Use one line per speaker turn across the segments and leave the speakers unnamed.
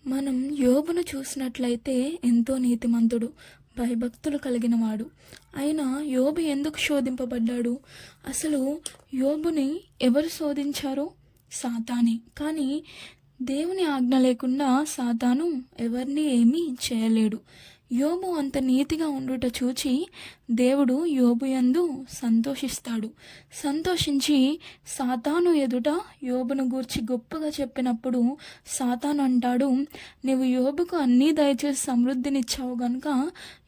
మనం యోబును చూసినట్లయితే ఎంతో నీతిమంతుడు, భయభక్తులు కలిగినవాడు. అయినా యోబు ఎందుకు శోధింపబడ్డాడు? అసలు యోబుని ఎవరు శోధించారు? సాతానే. కానీ దేవుని ఆజ్ఞ లేకుండా సాతాను ఎవరిని ఏమీ చేయలేడు. యోబు అంత నీతిగా ఉండుట చూచి దేవుడు యోబు యందు సంతోషిస్తాడు. సంతోషించి సాతాను ఎదుట యోబును గూర్చి గొప్పగా చెప్పినప్పుడు సాతాను అంటాడు, నీవు యోబుకు అన్నీ దయచేసి సమృద్ధినిచ్చావు గనుక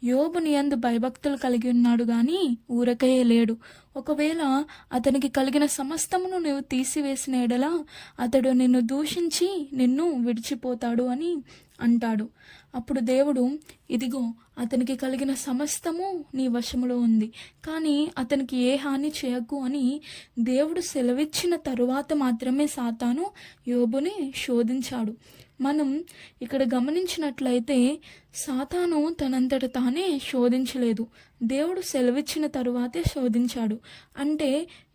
యోబుని యందు భయభక్తులు కలిగి ఉన్నాడు గాని ఊరకయే లేడు. ఒకవేళ అతనికి కలిగిన సమస్తమును నీవు తీసివేసిన ఎడల అతడు నిన్ను దూషించి నిన్ను విడిచిపోతాడు అని అంటాడు. అప్పుడు దేవుడు, ఇదిగో అతనికి కలిగిన సమస్తము నీ వశములో ఉంది, కానీ అతనికి ఏ హాని చేయకు అని దేవుడు సెలవిచ్చిన తరువాత మాత్రమే సాతాను యోబుని శోధించాడు. మనం ఇక్కడ గమనించినట్లయితే సాతాను తనంతట తానే శోధించలేదు, దేవుడు సెలవిచ్చిన తరువాతే శోధించాడు. అంటే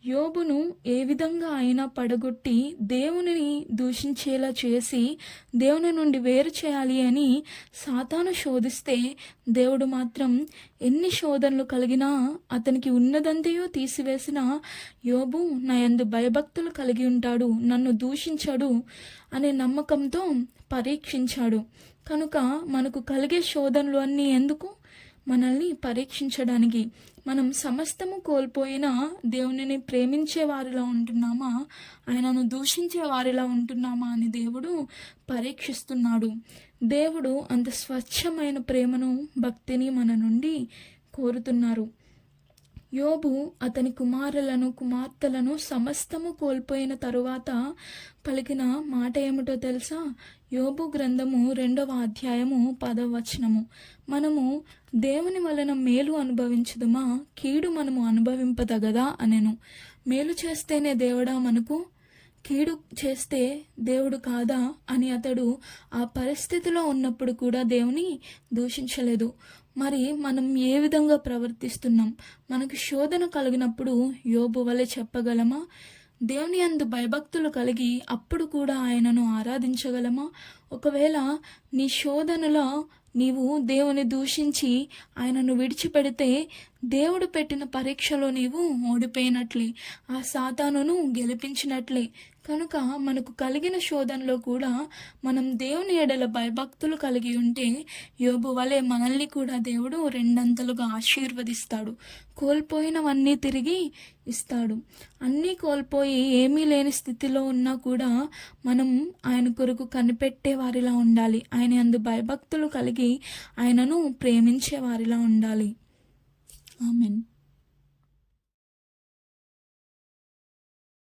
యోబును ఏ విధంగా అయినా పడగొట్టి దేవునిని దూషించేలా చేసి దేవుని నుండి వేరు చేయాలి అని సాతాను శోధిస్తే దేవుడు మాత్రం ఎన్ని శోధనలు కలిగినా అతనికి ఉన్నదంతయో తీసివేసిన యోబు నా యందు భయభక్తులు కలిగి ఉంటాడు, నన్ను దూషించాడు అనే నమ్మకంతో పరీక్షించాడు. కనుక మనకు కలిగే శోధనలు అన్నీ ఎందుకు? మనల్ని పరీక్షించడానికి. మనం సమస్తము కోల్పోయినా దేవునిని ప్రేమించే వారిలా ఉంటున్నామా, ఆయనను దూషించే వారిలా ఉంటున్నామా అని దేవుడు పరీక్షిస్తున్నాడు. దేవుడు అంత స్వచ్ఛమైన ప్రేమను, భక్తిని మన నుండి కోరుతున్నారు. యోబు అతని కుమారులను, కుమార్తెలను సమస్తము కోల్పోయిన తరువాత పలికిన మాట ఏమిటో తెలుసా? యోబు గ్రంథము 2వ అధ్యాయము 10వ వచనము. మనము దేవుని వలన మేలు అనుభవించుదుమా, కీడు మనము అనుభవింపదగదా అనెను. మేలు చేస్తేనే దేవుడా మనకు, కీడు చేస్తే దేవుడు కాదా అని అతడు ఆ పరిస్థితిలో ఉన్నప్పుడు కూడా దేవుని దూషించలేదు. మరి మనం ఏ విధంగా ప్రవర్తిస్తున్నాం? మనకు శోధన కలిగినప్పుడు యోబు వలె చెప్పగలమా? దేవుని యందు భయభక్తులు కలిగి అప్పుడు కూడా ఆయనను ఆరాధించగలమా? ఒకవేళ నీ శోధనలో నీవు దేవుని దూషించి ఆయనను విడిచిపెడితే దేవుడు పెట్టిన పరీక్షలో నీవు ఓడిపోయినట్లే, ఆ సాతానును గెలిపించినట్లే. కనుక మనకు కలిగిన శోధనలో కూడా మనం దేవుని ఎడల భయభక్తులు కలిగి ఉంటే యోబు వలె మనల్ని కూడా దేవుడు రెండంతలుగా ఆశీర్వదిస్తాడు. కోల్పోయినవన్నీ తిరిగి ఇస్తాడు. అన్నీ కోల్పోయి ఏమీ లేని స్థితిలో ఉన్నా కూడా మనం ఆయన కొరకు కనిపెట్టే వారిలా ఉండాలి. ఆయన యందు భయభక్తులు కలిగి ఆయనను ప్రేమించే వారిలా ఉండాలి. ఆమెన్.